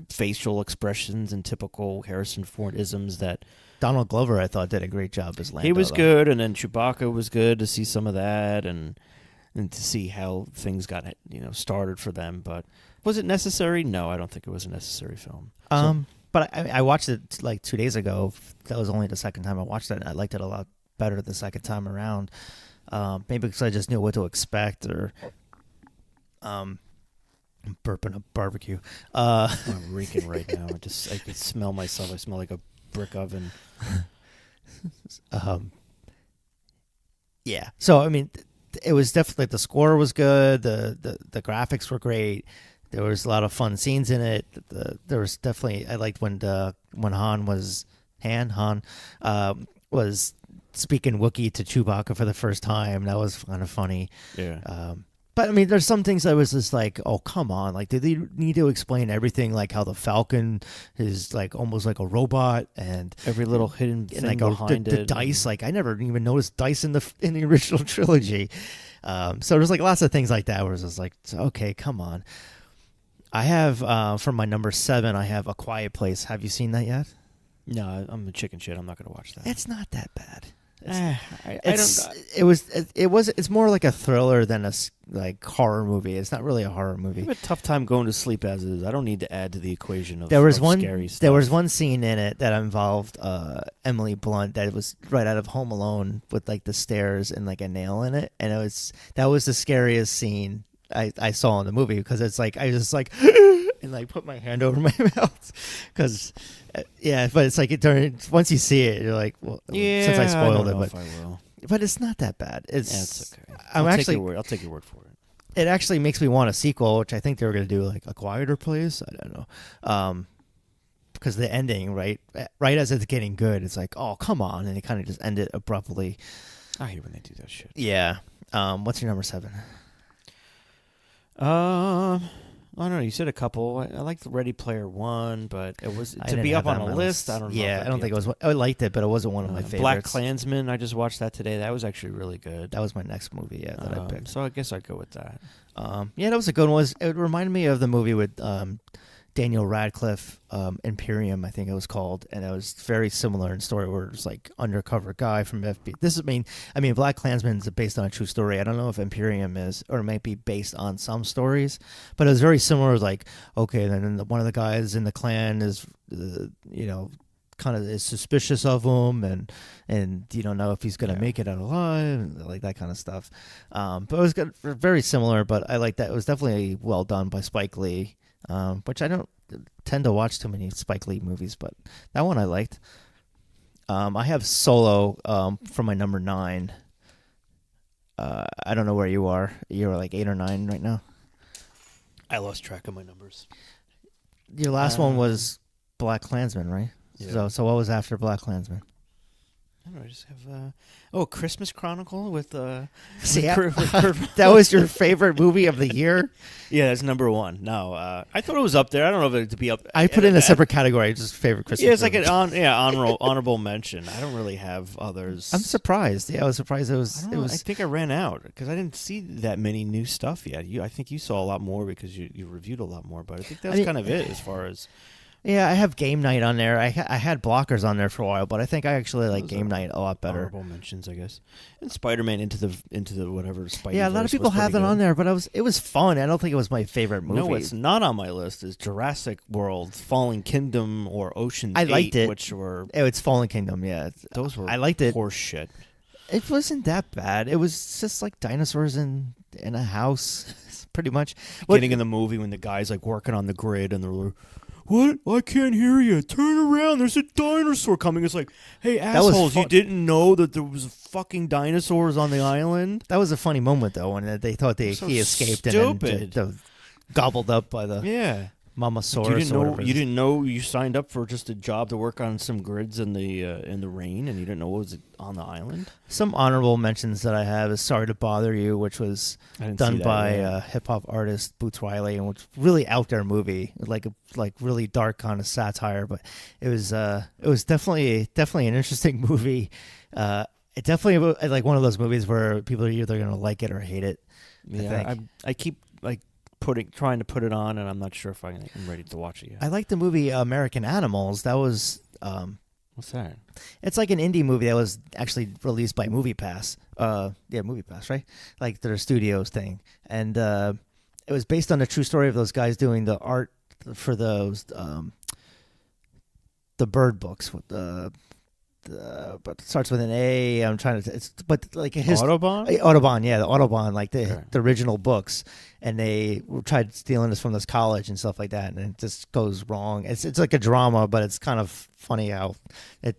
facial expressions and typical Harrison Ford isms that Donald Glover, I thought, did a great job as Lando. He was good, and then Chewbacca was good to see some of that, and to see how things got started for them. But was it necessary? No, I don't think it was a necessary film. But I watched it like 2 days ago. That was only the second time I watched it, and I liked it a lot better the second time around. Maybe because I just knew what to expect, or I'm burping a barbecue. I'm reeking right now. I can smell myself. I smell like a brick oven. Yeah. So I mean, it was definitely, the score was good. The graphics were great. There was a lot of fun scenes in it. There was definitely, I liked when Han was speaking Wookiee to Chewbacca for the first time. That was kind of funny. Yeah. But I mean, there's some things that was just like, oh, come on. Like, did they need to explain everything? Like how the Falcon is like almost like a robot, and every little hidden thing like behind the dice. Like, I never even noticed dice in the original trilogy. So there's like lots of things like that where it's just like, okay, come on. I have for my number 7, I have A Quiet Place. Have you seen that yet? No, I'm a chicken shit. I'm not going to watch that. It's not that bad. It's more like a thriller than a like horror movie. It's not really a horror movie. I have a tough time going to sleep as it is. I don't need to add to the equation of scary stuff. There was one scene in it that involved Emily Blunt that was right out of Home Alone with like the stairs and like a nail in it, and that was the scariest scene I saw in the movie, because it's like I just like and like put my hand over my mouth because but it's like once you see it, you're like, well, since I spoiled it, but I will. But it's not that bad. It's okay. I'll take your word for it. it actually makes me want a sequel, which I think they were going to do like A Quieter Place. I don't know. Because the ending, right as it's getting good, it's like, oh, come on. And they kind of just end it abruptly. I hate when they do that shit. Yeah. What's your number 7? I don't know. You said a couple. I liked Ready Player One, but it was I to didn't be have up that on a my list. I don't know. Yeah, if I don't think it was. I liked it, but it wasn't one of my favorites. Black Klansman. I just watched that today. That was actually really good. That was my next movie. Yeah, that I picked. So I guess I'd go with that. Yeah, that was a good one. It reminded me of the movie with Daniel Radcliffe, Imperium, I think it was called, and it was very similar in story, where it's like undercover guy from FBI. This is I mean, Black Klansman is based on a true story. I don't know if Imperium is, or it might be based on some stories, but it was very similar. It was like, okay, then one of the guys in the Klan is, kind of is suspicious of him, and you don't know if he's gonna make it out alive, like that kind of stuff. But it was good, very similar. But I like that. It was definitely well done by Spike Lee. Which I don't tend to watch too many Spike Lee movies, but that one I liked. I have Solo for my number 9. I don't know where you are. You're like 8 or 9 right now. I lost track of my numbers. Your last one was Black Klansman, right? Yeah. So what was after Black Klansman? I don't know. I just have Christmas Chronicle with See, with that was your favorite movie of the year? Yeah, that's number 1. No, I thought it was up there. I don't know if it to be up. I put it in a separate category, just favorite Christmas. Yeah, it's movie. like an honorable mention. I don't really have others. I'm surprised. Yeah, I was surprised it was. I think I ran out because I didn't see that many new stuff yet. I think you saw a lot more because you reviewed a lot more. But I think that's kind of it as far as. Yeah, I have Game Night on there. I had Blockers on there for a while, but I think I actually like Game Night a lot better. Honorable mentions, I guess. And Spider-Man into the whatever Spidey. Yeah, a lot of people have that on there, but it was fun. I don't think it was my favorite movie. No, what's not on my list is Jurassic World, Fallen Kingdom, or Ocean's 8. I liked it. Which were it's Fallen Kingdom. Yeah, those were. I liked it. Horse shit. It wasn't that bad. It was just like dinosaurs in a house, pretty much. Getting in the movie when the guy's like working on the grid and they're like, what? I can't hear you. Turn around. There's a dinosaur coming. It's like, hey, assholes, you didn't know that there was fucking dinosaurs on the island? That was a funny moment, though, when they thought he escaped stupid. and then gobbled up by the Mamasaurus. You didn't know you signed up for just a job to work on some grids in the rain, and you didn't know what was on the island? Some honorable mentions that I have is Sorry to Bother You, which was done by hip-hop artist Boots Riley, and was really out there movie, like really dark kind of satire, but it was definitely an interesting movie. It definitely like one of those movies where people are either going to like it or hate it. Yeah, I keep like trying to put it on, and I'm not sure if I'm ready to watch it yet. I like the movie American Animals. That was what's that? It's like an indie movie that was actually released by MoviePass. MoviePass, right? Like their studios thing, and it was based on the true story of those guys doing the art for those the bird books with but it starts with an A. I'm trying to. But like his Audubon. Audubon, yeah, the Audubon, like the original books, and they tried stealing this from this college and stuff like that, and it just goes wrong. It's like a drama, but it's kind of funny how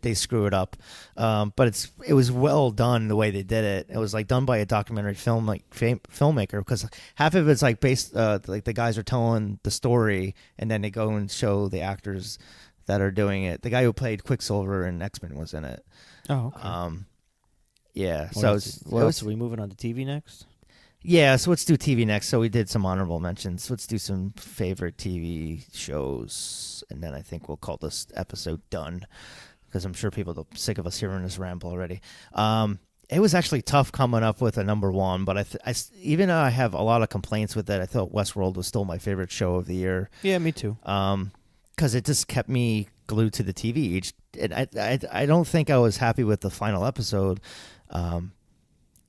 they screw it up. But it was well done the way they did it. It was like done by a documentary filmmaker, because half of it's like based like the guys are telling the story, and then they go and show the actors that are doing it. The guy who played Quicksilver in X-Men was in it. Oh, okay. Yeah. What else are we moving on to TV next? Yeah, so let's do TV next. So we did some honorable mentions. Let's do some favorite TV shows, and then I think we'll call this episode done, because I'm sure people are sick of us hearing us ramble already. It was actually tough coming up with a number 1, but even though I have a lot of complaints with it, I thought Westworld was still my favorite show of the year. Yeah, me too. Because it just kept me glued to the TV. I don't think I was happy with the final episode,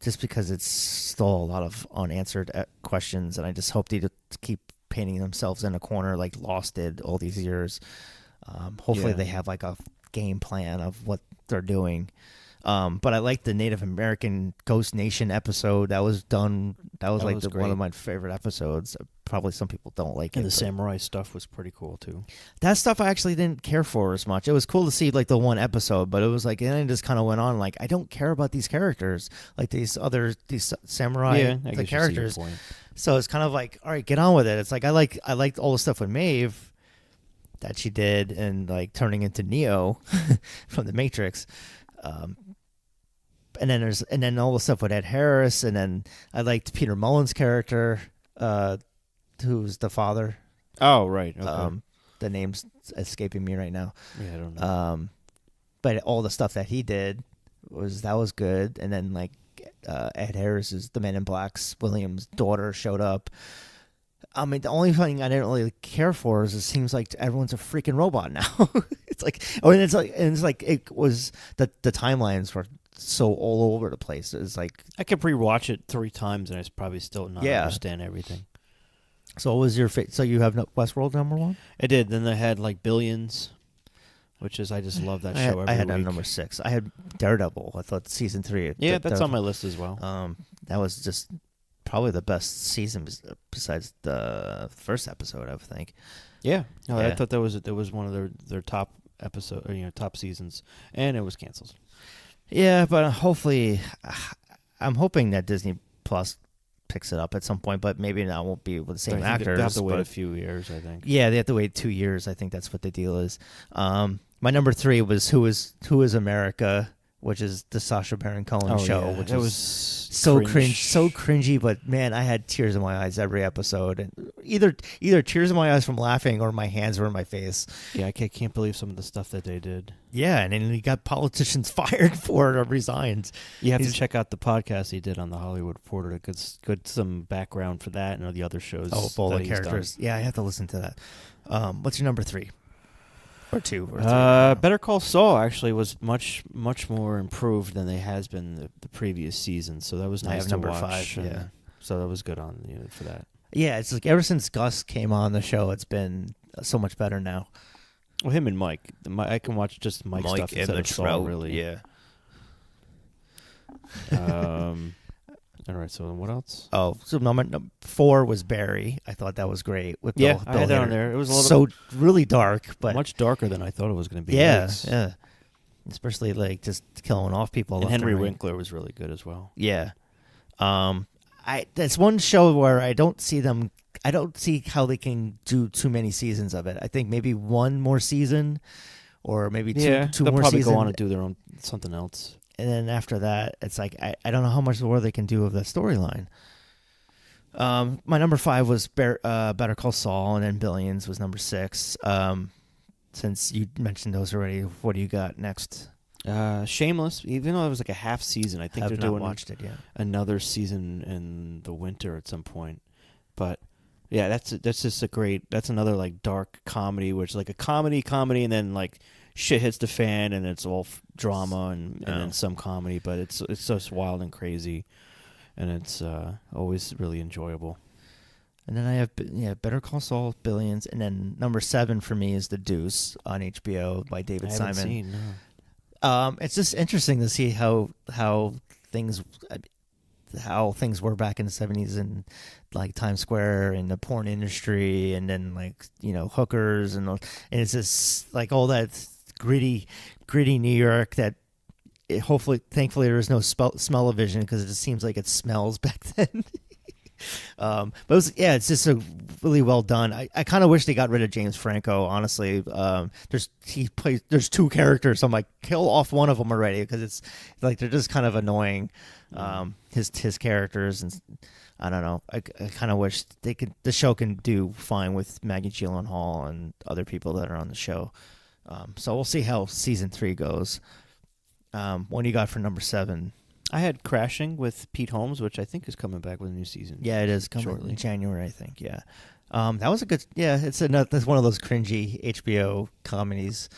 just because it's still a lot of unanswered questions, and I just hope they keep painting themselves in a corner like Lost did all these years. Hopefully they have like a game plan of what they're doing. But I liked the Native American Ghost Nation episode that was done. That was like was one of great. my favorite episodes. Probably some people don't like it. And the but samurai stuff was pretty cool too. that stuff I actually didn't care for as much. It was cool to see like the one episode, but it was like, and it just kind of went on. Like, I don't care about these characters, like these samurai I the guess you see your characters. point. So it's kind of like, all right, get on with it. It's like I liked all the stuff with Maeve that she did, and like turning into Neo from the Matrix. And then all the stuff with Ed Harris, and then I liked Peter Mullen's character, who's the father. Oh, right. Okay. The name's escaping me right now. Yeah, I don't know. But all the stuff that he did was good. And then like Ed Harris's The Men in Black's William's daughter showed up. I mean, the only thing I didn't really care for is it seems like everyone's a freaking robot now. It's like, it was the timelines were so all over the place. It's like, I could rewatch it 3 times and I probably still not understand everything. so what was your so you have Westworld number 1? I did. Then they had like Billions, which is I just love that show. I had that week. number 6. I had Daredevil. I thought season 3. Yeah, that's on my list as well. That was just probably the best season besides the first episode, I think. Yeah, no, I Yeah. thought that was one of their top episode, or, top seasons, and it was canceled. Yeah, but hopefully, I'm hoping that Disney Plus picks it up at some point, but maybe not. Won't be with the same actors. They have to wait but a few years, I think. yeah, they have to wait 2 years. I think that's what the deal is. My number 3 was Who is America, which is the Sacha Baron Cohen show, which that was was so cringy. But man, I had tears in my eyes every episode, and either tears in my eyes from laughing or my hands were in my face. Yeah, I can't believe some of the stuff that they did. Yeah, and then he got politicians fired for it or resigned. You have to He's- check out the podcast he did on the Hollywood Reporter to get some background for that and the other shows. Oh, all that the he's done. characters. Yeah, I have to listen to that. What's your number 3? Or 2? Or 3? Better Call Saul actually was much more improved than they has been the previous season, so that was I nice have to number watch. 5, and yeah. So that was good on for that. Yeah, it's like ever since Gus came on the show, it's been so much better now. Well, him and Mike. I can watch just Mike stuff instead of Saul, really. Yeah. All right. So what else? Oh, so number 4 was Barry. I thought that was great. With Yeah, Bill I had that on Hader. there. It was a little so really dark, but much darker than I thought it was going to be. yeah, Yikes. yeah. Especially like just killing off people. And left Henry right. Winkler was really good as well. Yeah. That's one show where I don't see how they can do too many seasons of it. I think maybe one more season, or maybe two they'll more probably seasons. go on and do their own something else. And then after that, it's like I don't know how much more they can do of the storyline. My number 5 was Better Call Saul, and then Billions was number 6. Since you mentioned those already, what do you got next? Shameless, even though it was like a half season, I think Have they're not doing watched it yet. another season in the winter at some point. But yeah, that's just that's another like dark comedy, which is like a comedy, and then like shit hits the fan, and it's all drama and then some comedy, but it's just wild and crazy, and it's always really enjoyable. And then I have Better Call Saul, Billions, and then number 7 for me is The Deuce on HBO by David I haven't Simon. seen, no. It's just interesting to see how things were back in the 70s and like Times Square and the porn industry, and then like hookers and it's just like all that gritty New York that thankfully there is no smell-o-vision, because it just seems like it smells back then. But it's just a really well done. I kind of wish they got rid of James Franco, honestly. There's 2 characters. So I'm like, kill off one of them already, because it's like they're just kind of annoying. His characters, and I don't know. I kind of wish the show can do fine with Maggie Gyllenhaal and other people that are on the show. So we'll see how season 3 goes. What do you got for number 7? I had Crashing with Pete Holmes, which I think is coming back with a new season. Yeah, it is coming shortly. in January, I think. Yeah, that was a good. Yeah, that's one of those cringy HBO comedies.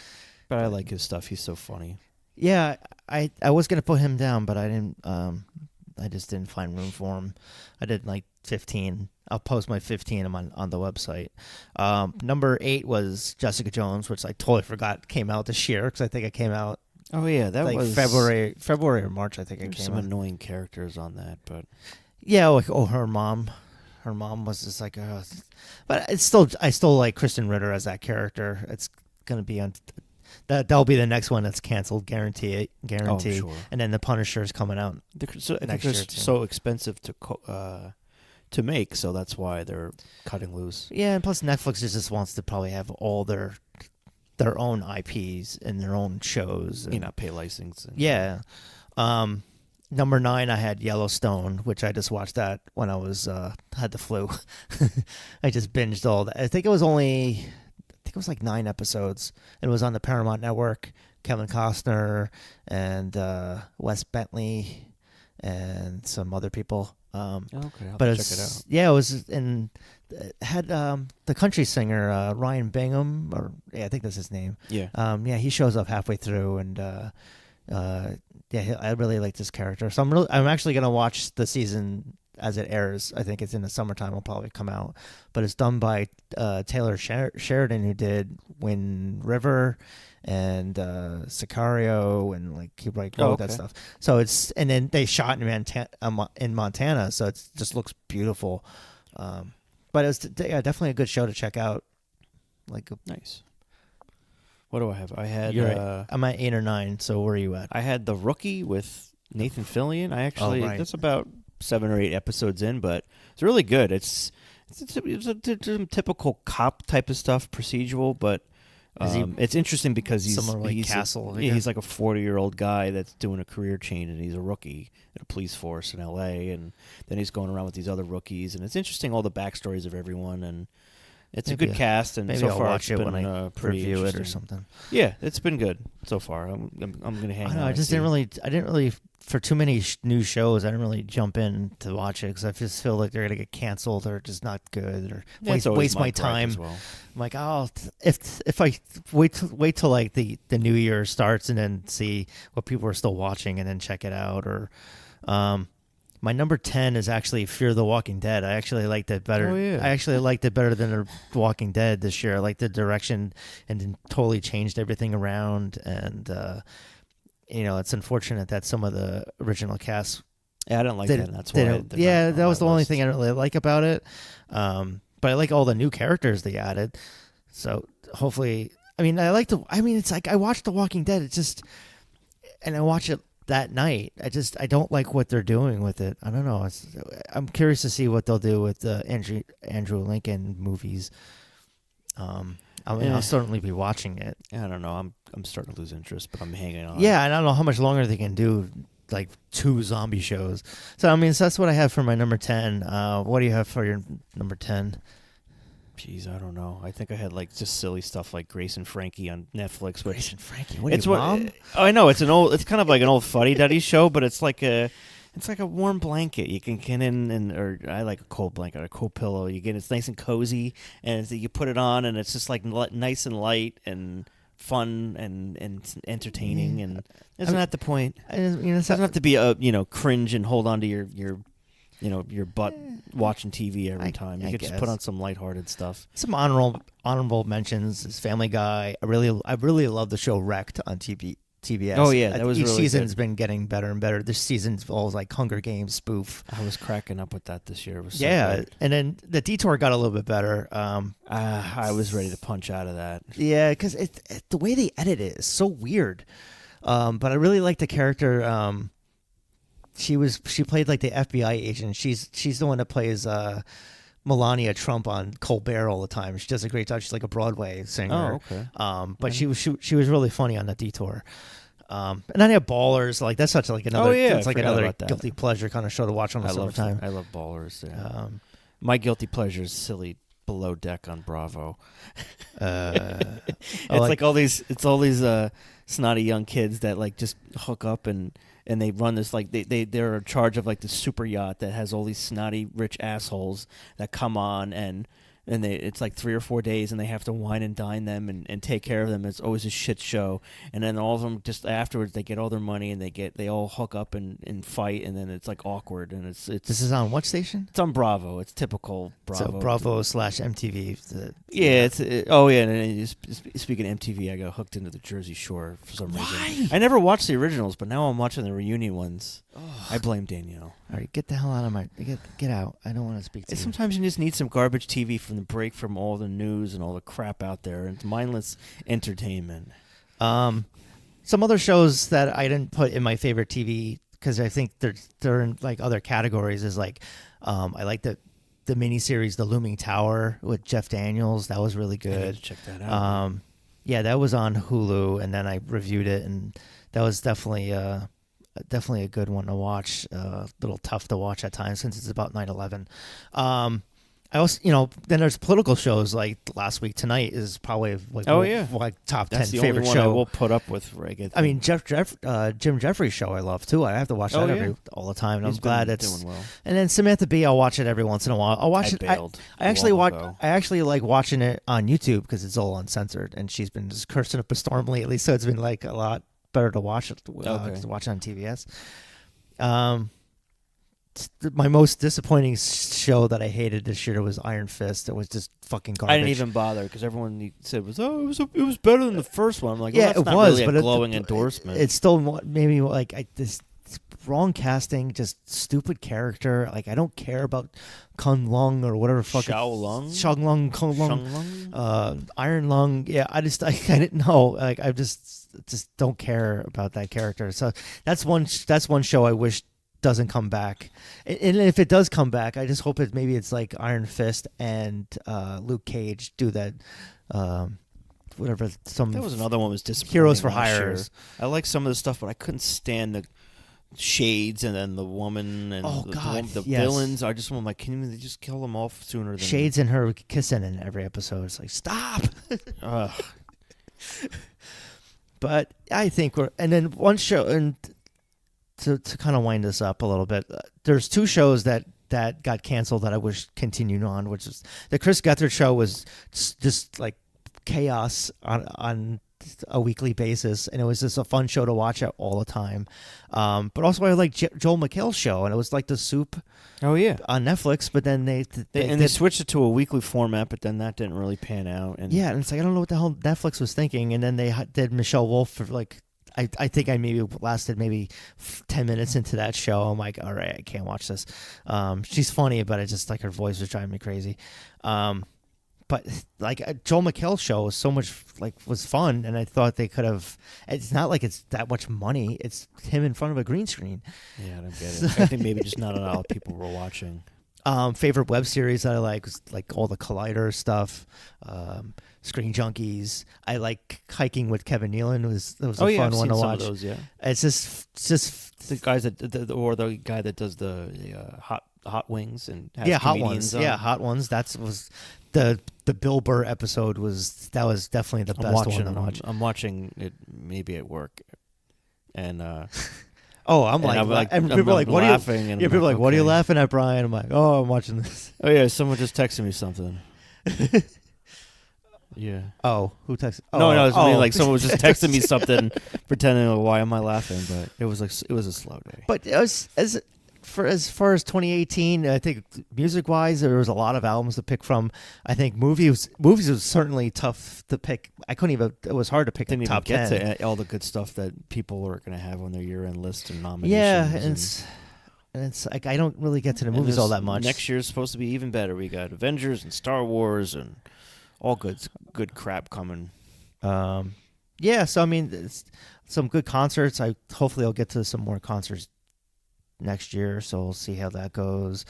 But I like his stuff. He's so funny. Yeah, I was gonna put him down, but I didn't. I just didn't find room for him. I did like 15. I'll post my 15 on the website. Number 8 was Jessica Jones, which I totally forgot came out this year, because I think it came out Oh yeah, that like was February or March, I think it There's came some out. annoying characters on that, but Yeah, like her mom. Her mom was just like, but I still like Kristen Ritter as that character. It's gonna be on that'll be the next one that's canceled, guarantee. sure. And then the Punisher is coming out. I think Next they're year, too. so expensive to make, so that's why they're cutting loose. Yeah, and plus Netflix just wants to probably have all their own IPs and their own shows. And, Pay license. yeah. Number 9, I had Yellowstone, which I just watched that when I was had the flu. I just binged all that. I think it was like 9 episodes. It was on the Paramount Network. Kevin Costner and Wes Bentley and some other people. Okay, I'll But check it out. Yeah, it was in. It had the country singer Ryan Bingham, or I think that's his name. Yeah. Yeah, he shows up halfway through, and I really like this character. So I'm actually gonna watch the season as it airs. I think it's in the summertime. It'll probably come out, but it's done by Taylor Sheridan, who did Wind River and Sicario, and like he wrote that stuff. So and then they shot in Montana, so it just looks beautiful. But it's definitely a good show to check out. Nice. What do I have? I had. I'm at 8 or 9. So where are you at? I had The Rookie with Nathan Fillion. I actually right. that's about 7 or 8 episodes in, but it's really good. It's a typical cop type of stuff, procedural, but it's interesting because he's Castle. He's like a 40-year-old guy that's doing a career change, and he's a rookie at a police force in L.A., and then he's going around with these other rookies, and it's interesting all the backstories of everyone, and it's a good cast, and maybe so I'll far watch it's it been when I pretty review it or interesting. something. Yeah, it's been good so far. I'm going to hang on. I didn't really for too many new shows. I didn't really jump in to watch it because I just feel like they're gonna get canceled or just not good or waste my time. Well. I'm like, if I wait till like the new year starts and then see what people are still watching and then check it out. Or my number 10 is actually Fear the Walking Dead. I actually liked it better. Oh, yeah. I actually liked it better than The Walking Dead this year. I liked the direction and then totally changed everything around. And it's unfortunate that some of the original cast. Yeah, I don't like that. That's why. That was the only thing I didn't really like about it. But I like all the new characters they added. So hopefully, it's like I watched The Walking Dead. And I watch it that night. I don't like what they're doing with it. I don't know. I'm curious to see what they'll do with the Andrew Lincoln movies. I'll certainly be watching it. I don't know. I'm starting to lose interest, but I'm hanging on. Yeah, I don't know how much longer they can do like 2 zombie shows. So that's what I have for my number 10. What do you have for your number 10? Jeez, I don't know. I think I had like just silly stuff like Grace and Frankie on Netflix. Grace and Frankie. What are you, Mom? I know it's it's kind of like an old fuddy-duddy show, but it's like a warm blanket. You can get in, or I like a cold blanket, a cold pillow. It's nice and cozy, and you put it on, and it's just like nice and light and fun and entertaining. And isn't that the point? It doesn't have to be cringe and hold on to your butt watching TV every time. You could just put on some lighthearted stuff. Some honorable mentions is Family Guy. I really love the show Wrecked on TBS. Oh yeah, that was each really season's good. been getting better and better. This season's all like Hunger Games spoof. I was cracking up with that this year. It was and then the Detour got a little bit better. I was ready to punch out of that. Yeah, because the way they edit it is so weird. But I really like the character. She played like the FBI agent. She's the one that plays Melania Trump on Colbert all the time. She does a great job. She's like a Broadway singer. Oh, okay. But she was really funny on the Detour. And then I have Ballers. Like that's such like another. Oh, yeah, it's like another guilty pleasure kind of show to watch on the summertime. I love Ballers. Yeah. My guilty pleasure is silly Below Deck on Bravo. It's like all these snotty young kids that like just hook up and they run this like they're in charge of like the super yacht that has all these snotty rich assholes that come on and and it's like 3 or 4 days, and they have to wine and dine them and take care of them. It's always a shit show, and then all of them just afterwards they get all their money and they all hook up and fight, and then it's like awkward, and it's This is on what station? it's on Bravo. It's typical Bravo. So Bravo/MTV. Yeah, and speaking of MTV, I got hooked into the Jersey Shore for some reason. I never watched the originals, but now I'm watching the reunion ones. I blame Danielle. All right, get the hell out of my get out. I don't want to speak to you. Sometimes you just need some garbage TV from the break from all the news and all the crap out there. It's mindless entertainment. Some other shows that I didn't put in my favorite TV because I think they're in like other categories is like I like the miniseries The Looming Tower with Jeff Daniels. That was really I need good. to check that out. Yeah, that was on Hulu, and then I reviewed it, and that was definitely a good one to watch. A little tough to watch at times since it's about 9/11. I also, then there's political shows like Last Week Tonight is probably like like top That's 10 the favorite only one show. I will put up with. I mean, Jim Jeffries' show I love too. I have to watch that all the time, and He's I'm glad been it's doing well. And then Samantha Bee, I'll watch it every once in a while. I'll watch it. Bailed I actually a while watch. ago. I actually like watching it on YouTube because it's all uncensored, and she's been just cursing up a storm lately, so it's been like a lot better to watch it. To watch on TBS. My most disappointing show that I hated this year was Iron Fist. It was just fucking garbage. I didn't even bother because everyone said it was better than the first one. I'm like, yeah, that's it not was, really but a glowing endorsement. It's still maybe like this wrong casting, just stupid character. Like I don't care about Kun Lung or whatever fucking Shang Lung, Kun Lung, Iron Lung. Yeah, I didn't know. Like I just don't care about that character. So that's one show I wish doesn't come back, and if it does come back, I just hope it's like Iron Fist and Luke Cage do that. Whatever. That was another one was disappointing. Heroes for Hire. I like some of the stuff, but I couldn't stand the Shades and then the woman and the villains. I just want like, can they just kill them off sooner than Shades and her kissing in every episode? It's like stop. But I think and then one show and. To kind of wind this up a little bit, there's two shows that got canceled that I wish continued on, which is the Chris Gethard show was just like chaos on a weekly basis, and it was just a fun show to watch all the time. But also I like Joel McHale's show, and it was like The Soup. Oh yeah, on Netflix. But then they switched it to a weekly format, but then that didn't really pan out. And yeah, and it's like I don't know what the hell Netflix was thinking. And then they did Michelle Wolf for like. I think I maybe lasted 10 minutes into that show. I'm like, all right, I can't watch this. She's funny, but I just like her voice was driving me crazy. But like Joel McHale's show was so much was fun, and I thought they could have. It's not like it's that much money. It's him in front of a green screen. Yeah, I don't get it. I think maybe just not a lot of people were watching. Favorite web series that I like was like all the Collider stuff. Screen Junkies. I like Hiking with Kevin Nealon. It was a fun one to watch. Some of those, yeah. It's just the guys the guy that does the hot wings and has Hot Ones. on. Yeah, Hot Ones. Was the Bill Burr episode was definitely the best one to watch. I'm watching it maybe at work, and I'm like, and people are like, what are you laughing? Yeah, people are like, what are you laughing at, Brian? I'm like, oh, I'm watching this. Oh yeah, someone just texted me something. Yeah. Oh, who texted? No, it was me. Like someone was just texting me something, pretending, like, why am I laughing? But it was a slow day. But as far as 2018, I think music-wise, there was a lot of albums to pick from. I think movies was certainly tough to pick. It was hard to pick the top 10. Didn't get to all the good stuff that people are going to have on their year-end list and nominations. Yeah, and it's like I don't really get to the movies all that much. Next year's supposed to be even better. We got Avengers and Star Wars and all good crap coming. Yeah, so I mean, it's some good concerts. Hopefully I'll get to some more concerts next year, so we'll see how that goes.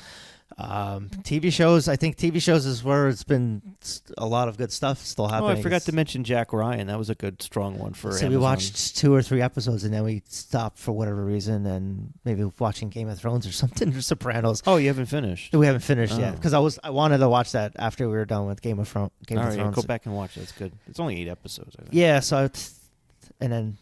TV shows. I think TV shows is where it's been a lot of good stuff still happening. Oh, I forgot to mention Jack Ryan. That was a good, strong one for Amazon. We watched 2 or 3 episodes, and then we stopped for whatever reason, and maybe watching Game of Thrones or something, or Sopranos. Oh, you haven't finished? We haven't finished yet, because I wanted to watch that after we were done with Game of Thrones. Yeah, go back and watch it. It's good. It's only 8 episodes, I think. Yeah, so and then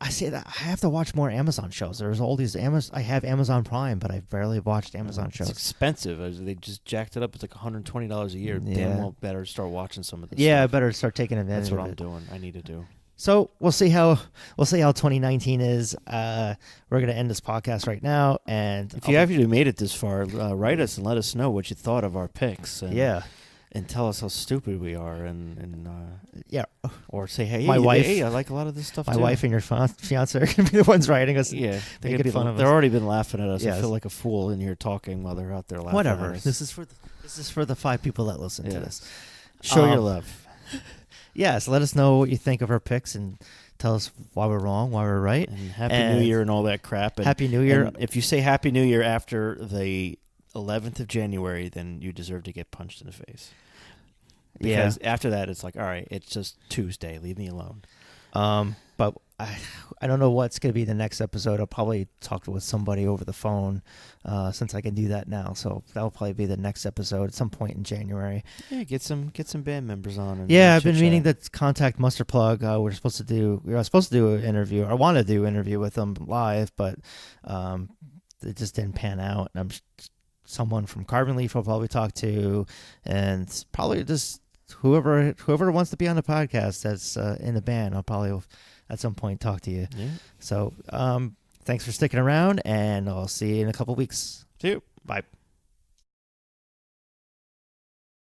I say that I have to watch more Amazon shows. There's all these I have Amazon Prime, but I've barely watched Amazon It's shows. expensive. They just jacked it up. It's like $120 a year. Yeah. Damn well better start watching some of this. Yeah, I stuff. better start taking advantage That's what of I'm it. doing. I need to do. So we'll see how 2019 is. We're gonna end this podcast right now, and If you actually made it this far, write us and let us know what you thought of our picks. And, yeah, and tell us how stupid we are, and yeah, or say, hey, My wife- hey, I like a lot of this stuff. my too. wife and your fiance are gonna be the ones writing us. Yeah, making they're fun of They're us. already been laughing at us. I Yes. feel like a fool in here talking while they're out there laughing. Whatever. At us. This is for the 5 people that listen to Yeah. this. Show your Um, love. Yes, let us know what you think of our picks and tell us why we're wrong, why we're right. And Happy and New Year and all that crap. And, Happy New Year. and if you say Happy New Year after the 11th of January, then you deserve to get punched in the face. Because after that, it's like, all right, it's just Tuesday. Leave me alone. But I don't know what's going to be the next episode. I'll probably talk with somebody over the phone since I can do that now. So that'll probably be the next episode at some point in January. Yeah, get some band members on. And Yeah, I've been chit-chat. meaning to contact Mustard Plug. We were supposed to do an interview. I wanted to do an interview with them live, but it just didn't pan out. And someone from Carbon Leaf I'll probably talk to, and probably just whoever wants to be on the podcast that's in the band. I'll probably at some point talk to you. Yeah. So thanks for sticking around, and I'll see you in a couple weeks. See you. Bye.